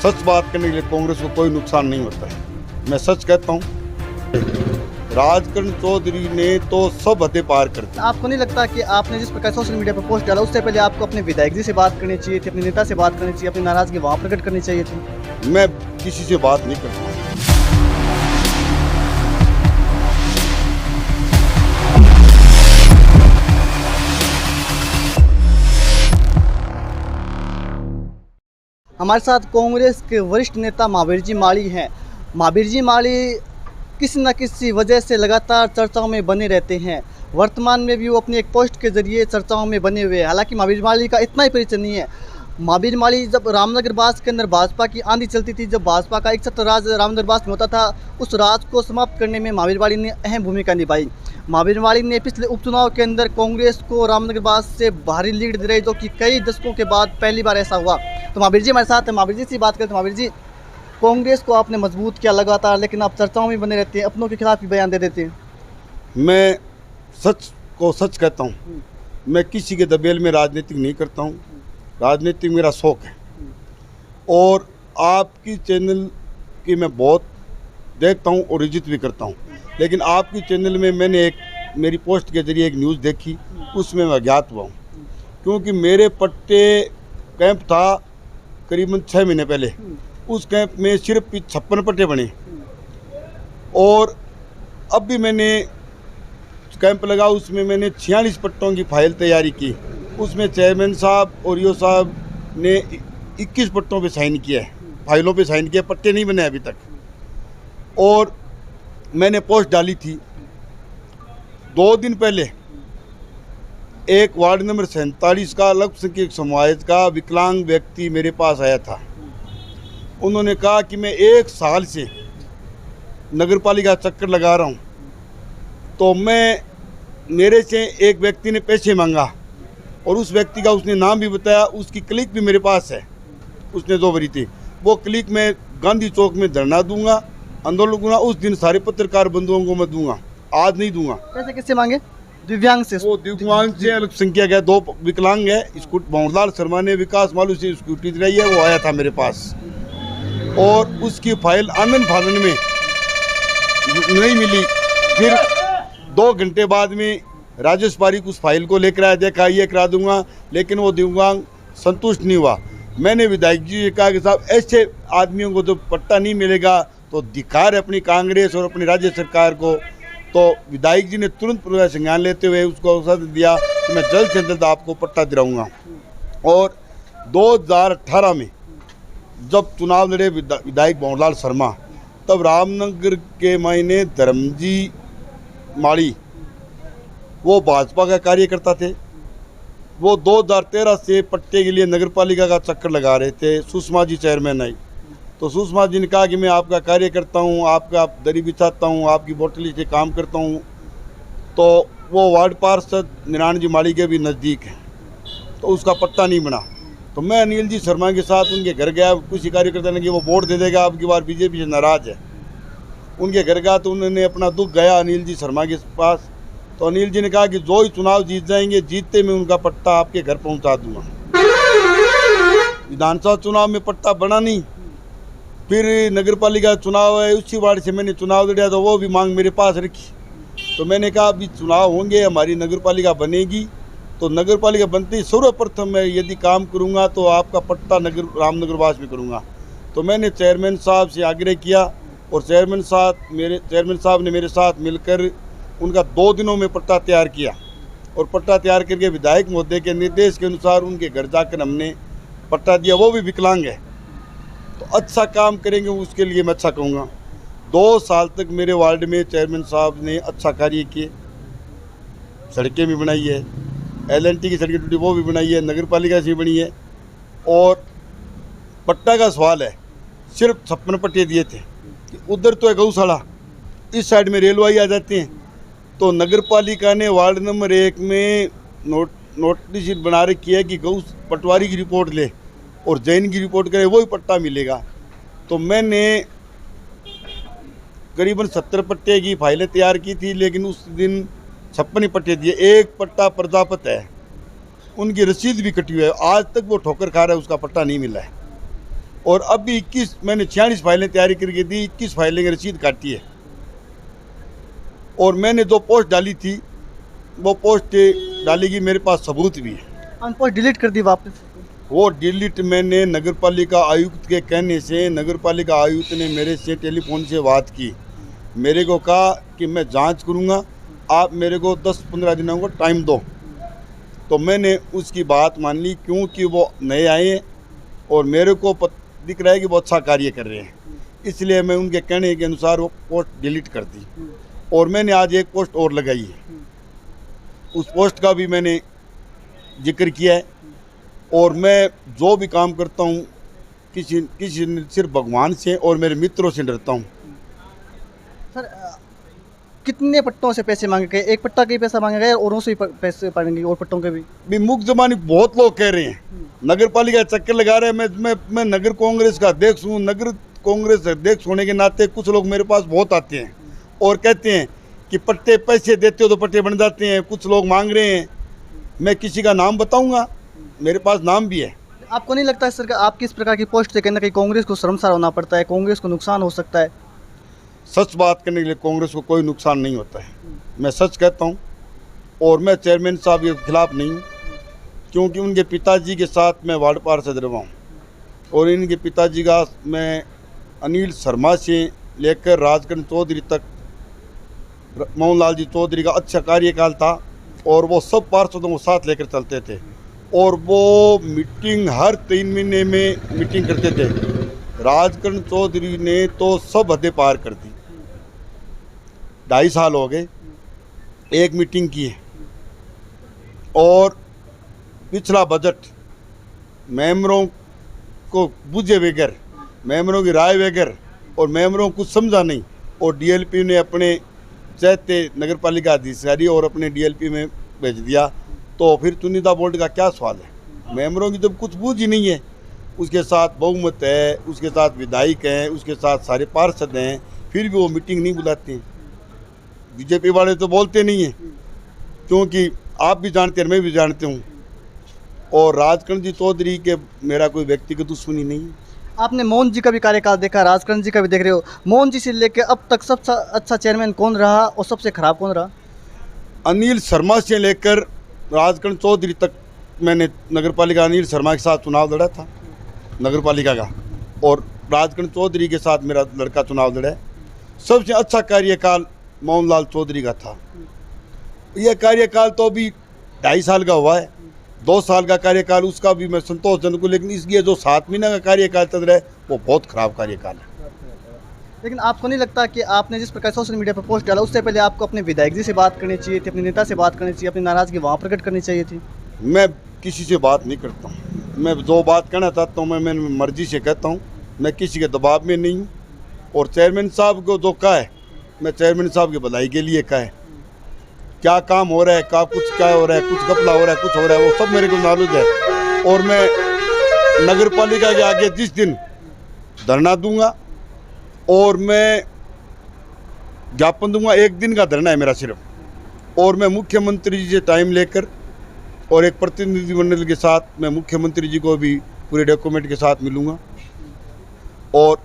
सच बात करने के लिए कांग्रेस को कोई नुकसान नहीं होता है। मैं सच कहता हूँ, राजकरण चौधरी ने तो सब हदें पार कर दी। आपको नहीं लगता कि आपने जिस प्रकार सोशल मीडिया पर पोस्ट डाला उससे पहले आपको अपने विधायक जी से बात करनी चाहिए थी, अपने नेता से बात करनी चाहिए, अपनी नाराजगी वहाँ प्रकट करनी चाहिए थी? मैं किसी से बात नहीं करता। हमारे साथ कांग्रेस के वरिष्ठ नेता महावीर जी माली हैं। महावीर जी माली किसी न किसी वजह से लगातार चर्चाओं में बने रहते हैं। वर्तमान में भी वो अपनी एक पोस्ट के जरिए चर्चाओं में बने हुए हैं। हालांकि महावीर माली का इतना ही परिचय नहीं है। महावीर माली जब रामनगर बास के अंदर भाजपा की आंधी चलती थी, जब भाजपा का एक छत्र राज रामनगर बास में होता था, उस राज को समाप्त करने में महावीर माली ने अहम भूमिका निभाई। महावीर माली ने पिछले उपचुनाव के अंदर कांग्रेस को रामनगर बास से भारी लीड दिलाई, जो कि कई दशकों के बाद पहली बार ऐसा हुआ। तो महावीर जी हमारे साथ है, महावीर जी से बात करते हैं। महावीर जी, कांग्रेस को आपने मजबूत किया लगातार, लेकिन आप चर्चाओं में बने रहते हैं, अपनों के खिलाफ भी बयान दे देते हैं। मैं सच को सच कहता हूँ। मैं किसी के दबेल में राजनीतिक नहीं करता हूँ। राजनीतिक मेरा शौक है और आपकी चैनल की मैं बहुत देखता हूँ और इज्जत भी करता हूँ। लेकिन आपकी चैनल में मैंने एक मेरी पोस्ट के जरिए एक न्यूज़ देखी, उसमें मैं अज्ञात हुआ हूँ। क्योंकि मेरे पट्टे कैंप था करीबन 6 महीने पहले, उस कैंप में सिर्फ 56 पट्टे बने और अब भी मैंने कैंप लगा, उसमें मैंने 46 पट्टों की फाइल तैयारी की। उसमें चेयरमैन साहब और ईओ साहब ने 21 पट्टों पे साइन किया है, फाइलों पे साइन किया, पट्टे नहीं बने अभी तक। और मैंने पोस्ट डाली थी 2 दिन पहले, एक वार्ड नंबर 47 का अल्पसंख्यक समाज का विकलांग व्यक्ति मेरे पास आया था। उन्होंने कहा कि मैं 1 साल से नगरपालिका चक्कर लगा रहा हूँ, तो मेरे से एक व्यक्ति ने पैसे मांगा और उस व्यक्ति का उसने नाम भी बताया, उसकी क्लिक भी मेरे पास है, उसने 2 भरी थी। वो क्लिक मैं गांधी चौक में धरना दूंगा, आंदोलन दूंगा। उस दिन सारे पत्रकार बंधुओं को मैं दूंगा, आज नहीं दूंगा। पैसे किससे मांगे? दिव्यांग से? वो दिव्यांग से अल्पसंख्यक है, 2 विकलांग है। भंवरलाल शर्मा ने विकास मालू से स्कूटी दिलाई है, वो आया था मेरे पास और उसकी फाइल आनंद फानन में नहीं मिली। फिर 2 घंटे बाद में राजेश पारिक उस फाइल को लेकर आया, देखा ये करा दूंगा, लेकिन वो दिव्यांग संतुष्ट नहीं हुआ। मैंने विधायक जी से कहा कि साहब ऐसे आदमियों को तो पट्टा नहीं मिलेगा तो धिक्कार है अपनी कांग्रेस और अपनी राज्य सरकार को। तो विधायक जी ने तुरंत पूरा संज्ञान लेते हुए उसको अवसर दिया कि मैं जल्द से जल्द आपको पट्टा दिलाऊंगा। और 2018 में जब चुनाव लड़े विधायक भंवरलाल शर्मा, तब रामनगर के मायने धर्मजी माली वो भाजपा का कार्यकर्ता थे। वो 2013 से पट्टे के लिए नगरपालिका का चक्कर लगा रहे थे। सुषमा जी चेयरमैन आई तो सुषमा जी ने कहा कि मैं आपका कार्यकर्ता हूँ, आपका दरी बिछाता हूँ, आपकी बोतली से काम करता हूँ। तो वो वार्ड पार्षद नारायण जी माली के भी नज़दीक हैं, तो उसका पट्टा नहीं बना। तो मैं अनिल जी शर्मा के साथ उनके घर गया। किसी कार्यकर्ता ने कि वो वोट दे देगा, अब की बार बीजेपी से नाराज़ है। उनके घर गया तो उन्होंने अपना दुख गया अनिल जी शर्मा के पास। तो अनिल जी ने कहा कि जो ही चुनाव जीत जाएंगे, जीतते मैं उनका पट्टा आपके घर पहुंचा दूंगा। विधानसभा चुनाव में पट्टा बना नहीं। फिर नगरपालिका चुनाव है, उसी वार्ड से मैंने चुनाव लड़ा तो वो भी मांग मेरे पास रखी। तो मैंने कहा अभी चुनाव होंगे, हमारी नगरपालिका बनेगी, तो नगरपालिका बनते ही सर्वप्रथम मैं यदि काम करूंगा तो आपका पट्टा रामनगरवास में करूंगा। तो मैंने चेयरमैन साहब से आग्रह किया और चेयरमैन साहब ने मेरे साथ मिलकर उनका 2 दिनों में पट्टा तैयार किया और पट्टा तैयार करके विधायक महोदय के निर्देश के अनुसार उनके घर जाकर हमने पट्टा दिया। वो भी विकलांग है, तो अच्छा काम करेंगे उसके लिए मैं अच्छा कहूँगा। 2 साल तक मेरे वार्ड में चेयरमैन साहब ने अच्छा कार्य किए। सड़कें भी बनाई है, LNT की सड़कें टूटी वो भी बनाई है, नगरपालिका से बनी है। और पट्टा का सवाल है, सिर्फ 56 पट्टे दिए थे। उधर तो है गौशाला, इस साइड में रेलवाई आ जाते हैं। तो नगरपालिका ने वार्ड नंबर 1 में नोटिस बना रखी है कि गौ पटवारी की रिपोर्ट ले और जैन की रिपोर्ट करे, वही पट्टा मिलेगा। तो मैंने करीबन 70 पट्टे की फाइलें तैयार की थी, लेकिन उस दिन 56 पट्टे दिए। एक पट्टा प्रजापत है, उनकी रसीद भी कटी हुई है, आज तक वो ठोकर खा रहा है, उसका पट्टा नहीं मिला है। और अभी 21 मैंने 46 फाइलें तैयारी करके दी, 21 फाइलें की रसीद काटी है। और मैंने जो पोस्ट डाली थी वो पोस्ट डालेगी, मेरे पास सबूत भी है। आपने पोस्ट डिलीट कर दी वापस? वो डिलीट मैंने नगरपालिका आयुक्त के कहने से, नगरपालिका आयुक्त ने मेरे से टेलीफोन से बात की, मेरे को कहा कि मैं जांच करूंगा, आप मेरे को 10-15 दिनों को टाइम दो। तो मैंने उसकी बात मान ली, क्योंकि वो नए आए हैं और मेरे को दिख रहा है कि वो अच्छा कार्य कर रहे हैं, इसलिए मैं उनके कहने के अनुसार वो पोस्ट डिलीट कर दी। और मैंने आज एक पोस्ट और लगाई है, उस पोस्ट का भी मैंने जिक्र किया है। और मैं जो भी काम करता हूँ किसी सिर्फ भगवान से और मेरे मित्रों से डरता हूँ। सर कितने पट्टों से पैसे मांगे गए? एक पट्टा के ही पैसा मांगे गए, औरों से भी पैसे पाएंगे और पट्टों के भी मुख जबानी बहुत लोग कह रहे हैं, नगर पालिका चक्कर लगा रहे हैं। मैं नगर कांग्रेस का अध्यक्ष हूँ। नगर कांग्रेस अध्यक्ष होने के नाते कुछ लोग मेरे पास बहुत आते हैं और कहते हैं कि पट्टे पैसे देते हो तो पट्टे बन जाते हैं। कुछ लोग मांग रहे हैं, मैं किसी का नाम बताऊंगा, मेरे पास नाम भी है। आपको नहीं लगता है सर कि आपकी इस प्रकार की पोस्ट से कहीं ना कहीं कांग्रेस को शर्मसार होना पड़ता है, कांग्रेस को नुकसान हो सकता है? सच बात करने के लिए कांग्रेस को कोई नुकसान नहीं होता है, मैं सच कहता हूँ। और मैं चेयरमैन साहब के खिलाफ नहीं हूँ, क्योंकि उनके पिताजी के साथ मैं वार्ड पार्षद रहा हूँ। और इनके पिताजी का मैं अनिल शर्मा से लेकर राजकरण चौधरी तक, मोहनलाल जी चौधरी का अच्छा कार्यकाल था और वो सब पार्षदों को साथ लेकर चलते थे। और वो मीटिंग हर 3 महीने में मीटिंग करते थे। राजकरण चौधरी ने तो सब हदें पार कर दी। 2.5 साल हो गए, एक मीटिंग की है। और पिछला बजट मेंबरों को बुझे बगैर, मेंबरों की राय बगैर और मेंबरों को कुछ समझा नहीं, और डीएलपी ने अपने चाहते नगरपालिका अधिकारी और अपने डीएलपी में भेज दिया। तो फिर चुनिंदा बोर्ड का क्या सवाल है? मेंबरों की जब कुछ बूझ ही नहीं है, उसके साथ बहुमत है, उसके साथ विधायक हैं, उसके साथ सारे पार्षद हैं, फिर भी वो मीटिंग नहीं बुलाते हैं। बीजेपी वाले तो बोलते नहीं हैं, क्योंकि आप भी जानते हैं, मैं भी जानते हूँ। और राजकरण जी चौधरी के मेरा कोई व्यक्तिगत दुश्मनी नहीं है। आपने मोहन जी का भी कार्यकाल देखा, राजकरण जी का भी देख रहे हो। मोहन जी से लेकर अब तक सबसे अच्छा चेयरमैन कौन रहा और सबसे खराब कौन रहा? अनिल शर्मा से लेकर राजकरण चौधरी तक मैंने नगरपालिका अनिल शर्मा के साथ चुनाव लड़ा था नगरपालिका का, और राजकरण चौधरी के साथ मेरा लड़का चुनाव लड़ा है। सबसे अच्छा कार्यकाल मोहनलाल चौधरी का था। यह कार्यकाल तो अभी 2.5 साल का हुआ है, 2 साल का कार्यकाल उसका भी मैं संतोषजनक हूँ। लेकिन इसलिए जो 7 महीने का कार्यकाल चल रहा है वो बहुत खराब कार्यकाल है। लेकिन आपको नहीं लगता कि आपने जिस प्रकार सोशल मीडिया पर पोस्ट डाला, उससे पहले आपको अपने विधायक जी से बात करनी चाहिए थी, अपने नेता से बात करनी चाहिए, अपनी नाराज़गी वहाँ प्रकट करनी चाहिए थी? मैं किसी से बात नहीं करता हूँ। मैं जो बात कहना चाहता हूँ मैं मर्जी से कहता हूँ, मैं किसी के दबाव में नहीं हूँ। और चेयरमैन साहब को जो कहा है, मैं चेयरमैन साहब की भलाई के लिए कहा है। क्या काम हो रहा है, क्या हो रहा है, कुछ घपला हो रहा है, कुछ हो रहा है, वो सब मेरे को नॉलेज है। और मैं नगर पालिका के आगे जिस दिन धरना दूंगा और मैं ज्ञापन दूंगा, 1 दिन का धरना है मेरा सिर्फ, और मैं मुख्यमंत्री जी से टाइम लेकर और एक प्रतिनिधिमंडल के साथ मैं मुख्यमंत्री जी को भी पूरे डॉक्यूमेंट के साथ मिलूंगा। और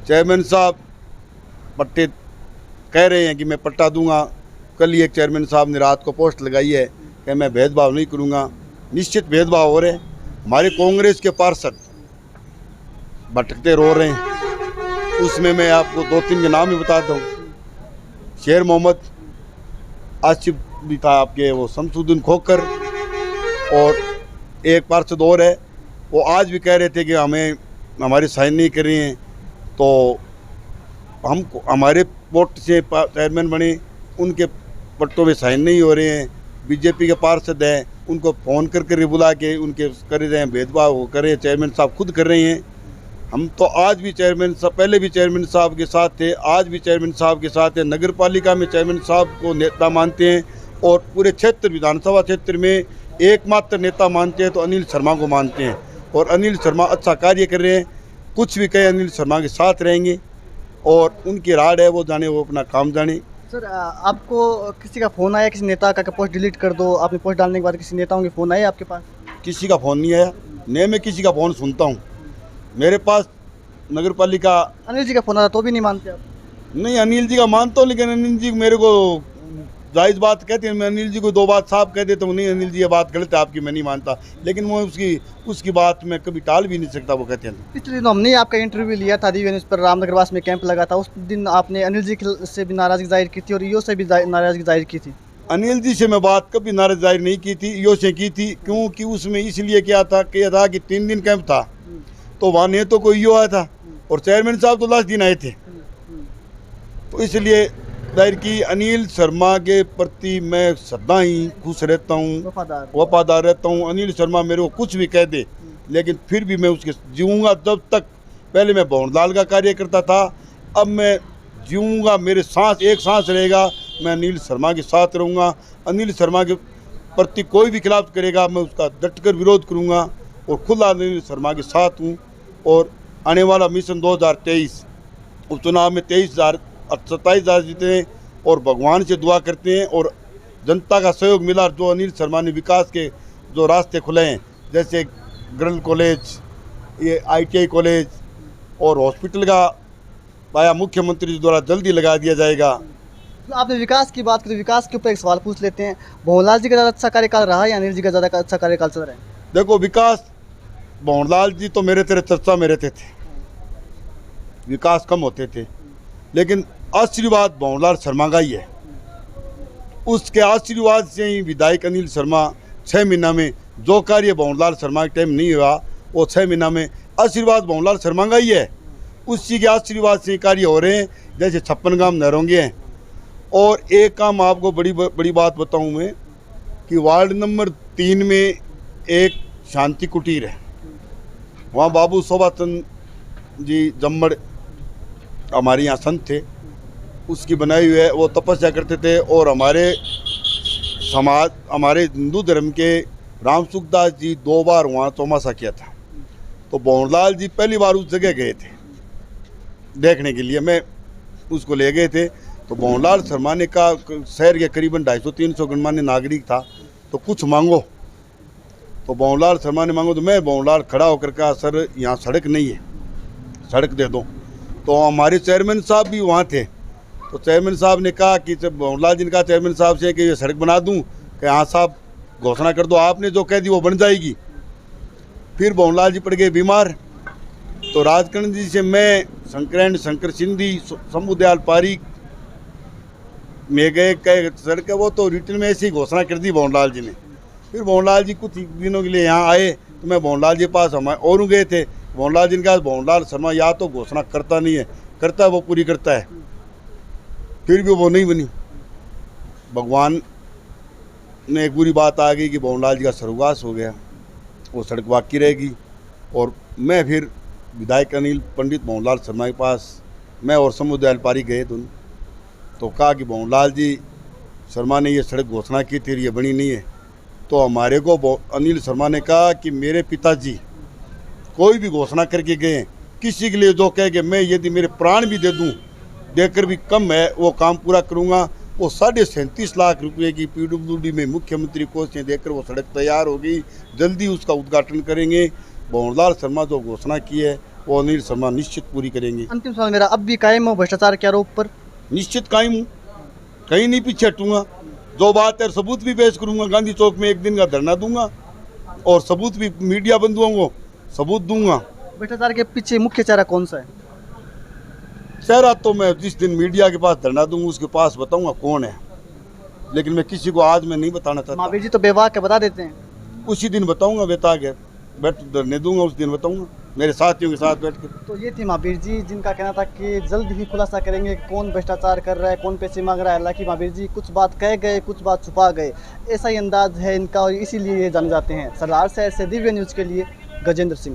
चेयरमैन साहब पट्टे कह रहे हैं कि मैं पट्टा दूंगा। कल ही एक चेयरमैन साहब ने रात को पोस्ट लगाई है कि मैं भेदभाव नहीं करूंगा। निश्चित भेदभाव हो रहे हैं। हमारे कांग्रेस के पार्षद भटकते रो रहे हैं, उसमें मैं आपको 2-3 के नाम ही बताता हूँ। शेर मोहम्मद, आसिफ भी था आपके, वो शमसुद्दीन खोकर, और एक पार्षद और है, वो आज भी कह रहे थे कि हमारे साइन नहीं कर रहे हैं। तो हम हमारे वोट से चेयरमैन बने, उनके पट्टों में साइन नहीं हो रहे हैं। बीजेपी के पार्षद हैं, उनको फ़ोन कर बुला के उनके कर रहे हैं, भेदभाव कर रहे हैं, चेयरमैन साहब खुद कर रहे हैं। हम तो आज भी चेयरमैन साहब, पहले भी चेयरमैन साहब के साथ थे, आज भी चेयरमैन साहब के साथ है। नगर पालिका में चेयरमैन साहब को नेता मानते हैं, और पूरे क्षेत्र विधानसभा क्षेत्र में एकमात्र नेता मानते हैं तो अनिल शर्मा को मानते हैं। और अनिल शर्मा अच्छा कार्य कर रहे हैं। कुछ भी कहे, अनिल शर्मा के साथ रहेंगे, और उनकी राड है, वो जाने, वो अपना काम जाने। सर आपको किसी का फ़ोन आया, किसी नेता का पोस्ट डिलीट कर दो, आपने पोस्ट डालने के बाद किसी नेताओं के फ़ोन आए आपके पास? किसी का फ़ोन नहीं आया, नहीं मैं किसी का फ़ोन सुनता हूँ। मेरे पास नगर पालिका। अनिल जी का फोन आता तो भी नहीं मानते आप? नहीं, अनिल जी का मानता हूँ, लेकिन अनिल जी मेरे को जायज़ बात कहते हैं। मैं अनिल जी को दो बात साफ कह देता हूँ, नहीं अनिल जी ये बात गलत है आपकी, मैं नहीं मानता, लेकिन मैं उसकी बात मैं कभी टाल भी नहीं सकता, वो कहते हैं। पिछले दिनों हमने आपका इंटरव्यू लिया था दिव्य न्यूज़ पर, रामनगरवास में कैंप लगा था, उस दिन आपने अनिल जी से भी नाराज़गी जाहिर की थी और ईओ से भी नाराज़गी जाहिर की थी। अनिल जी से मैं बात कभी नाराज जाहिर नहीं की थी, ईओ से की थी, क्योंकि उसमें इसलिए क्या था कि 3 दिन कैंप था, तो वहाँ नहीं तो कोई ईओ आया था और चेयरमैन साहब तो लास्ट दिन आए थे, तो इसलिए दायर की। अनिल शर्मा के प्रति मैं सदा ही खुश रहता हूँ, वफादार रहता हूँ। अनिल शर्मा मेरे को कुछ भी कह दे, लेकिन फिर भी मैं उसके जीऊँगा जब तक। पहले मैं भवनलाल का कार्य करता था, अब मैं जीऊँगा, मेरे सांस एक सांस रहेगा, मैं अनिल शर्मा के साथ रहूँगा। अनिल शर्मा के प्रति कोई भी खिलाफ करेगा, मैं उसका डटकर विरोध करूँगा और खुद अनिल शर्मा के साथ हूँ। और आने वाला मिशन 2023 उपचुनाव में 27,000 जीते और भगवान से दुआ करते हैं और जनता का सहयोग मिला। जो अनिल शर्मा ने विकास के जो रास्ते खुले हैं, जैसे गर्ल कॉलेज, ये ITI कॉलेज और हॉस्पिटल का पाया मुख्यमंत्री द्वारा जल्दी लगा दिया जाएगा। आपने विकास की बात की तो विकास के ऊपर एक सवाल पूछ लेते हैं। भवनलाल जी का ज़्यादा अच्छा कार्यकाल रहा है या अनिल जी का ज़्यादा अच्छा कार्यकाल चल रहा है? देखो, विकास भवनलाल जी तो मेरे तेरे चर्चा में रहते थे, विकास कम होते थे, लेकिन आशीर्वाद भवनलाल शर्मा का ही है। उसके आशीर्वाद से ही विधायक अनिल शर्मा 6 महीना में जो कार्य भवनलाल शर्मा के टाइम नहीं हुआ, वो 6 महीना में आशीर्वाद भवनलाल शर्मा का ही है। उसी के आशीर्वाद से कार्य हो रहे हैं, जैसे 56 गांव नहरोंगे हैं। और एक काम आपको बड़ी बात बताऊं मैं, कि वार्ड नंबर 3 में एक शांति कुटीर है, वहाँ बाबू शोभा चंद जी जम्मड़ हमारे यहाँ संत थे, उसकी बनाई हुई है। वो तपस्या करते थे और हमारे समाज, हमारे हिंदू धर्म के राम सुखदास जी 2 बार वहाँ चौमासा किया था। तो भवनलाल जी पहली बार उस जगह गए थे देखने के लिए, मैं उसको ले गए थे। तो भवनलाल शर्मा ने कहा, शहर के करीबन 250-300 गणमान्य नागरिक था, तो कुछ मांगो। तो भवनलाल शर्मा ने मांगो, तो मैं भवनलाल खड़ा होकर कहा, सर यहाँ सड़क नहीं है, सड़क दे दो। तो हमारे चेयरमैन साहब भी वहाँ थे, तो चेयरमैन साहब ने कहा कि भवनलाल जी ने कहा चेयरमैन साहब से कि ये सड़क बना दूँ, कि हाँ साहब घोषणा कर दो, आपने जो कह दी वो बन जाएगी। फिर भवनलाल जी पड़ गए बीमार, तो राजकरण जी से मैं, शंकर सिंधी, शंभू दयाल पारीक में गए, कह सड़क वो तो रिटर्न में ऐसी घोषणा कर दी भवनलाल जी ने। फिर भवनलाल जी कुछ दिनों के लिए यहाँ आए, तो मैं भवनलाल जी के पास हमारे और गए थे। भवनलाल जी ने कहा, भवनलाल शर्मा या तो घोषणा करता नहीं है, करता है वो पूरी करता है, फिर भी वो नहीं बनी। भगवान ने एक बुरी बात आ गई कि भवनलाल जी का स्वर्गवास हो गया, वो सड़क बाकी रहेगी। और मैं फिर विधायक अनिल पंडित भवनलाल शर्मा के पास, मैं और शंभू दयाल पारीक गए दोनों, तो कहा कि भवनलाल जी शर्मा ने ये सड़क घोषणा की थी, ये बनी नहीं है। तो हमारे को अनिल शर्मा ने कहा कि मेरे पिताजी कोई भी घोषणा करके गए, किसी के लिए जो कह के मैं यदि मेरे प्राण भी दे दूं, देकर भी कम है, वो काम पूरा करूंगा। वो 37.5 लाख रुपए की PWD में मुख्यमंत्री कोष से देकर वो सड़क तैयार होगी, जल्दी उसका उद्घाटन करेंगे। भवनलाल शर्मा जो घोषणा की है वो अनिल शर्मा निश्चित पूरी करेंगे। अंतिम सवाल मेरा, अब भी कायम हो भ्रष्टाचार के आरोप पर? निश्चित कायम हूँ, कहीं नहीं पीछे हटूंगा। जो बात है सबूत भी पेश करूंगा, गांधी चौक में एक दिन का धरना दूंगा और सबूत भी मीडिया बंधुओं को सबूत दूंगा। भ्रष्टाचार के पीछे मुख्य चेहरा कौन सा है? चेहरा तो मैं जिस दिन मीडिया के पास धरना दूंगा उसके पास बताऊंगा कौन है, लेकिन मैं किसी को आज मैं नहीं बताना चाहता। महावीर जी तो बेवाक है, बता देते हैं। उसी दिन बताऊंगा, बेताक है, बैठ धरने दूंगा, उस दिन बताऊंगा मेरे साथियों के साथ बैठ कर। तो ये थी महावीर जी, जिनका कहना था कि जल्द ही खुलासा करेंगे कौन भ्रष्टाचार कर रहा है, कौन पैसे मांग रहा है। हालांकि महावीर जी कुछ बात कह गए, कुछ बात छुपा गए, ऐसा ही अंदाज है इनका और इसीलिए ये जाने जाते हैं। सरदार शहर से दिव्य न्यूज़ के लिए गजेंद्र सिंह।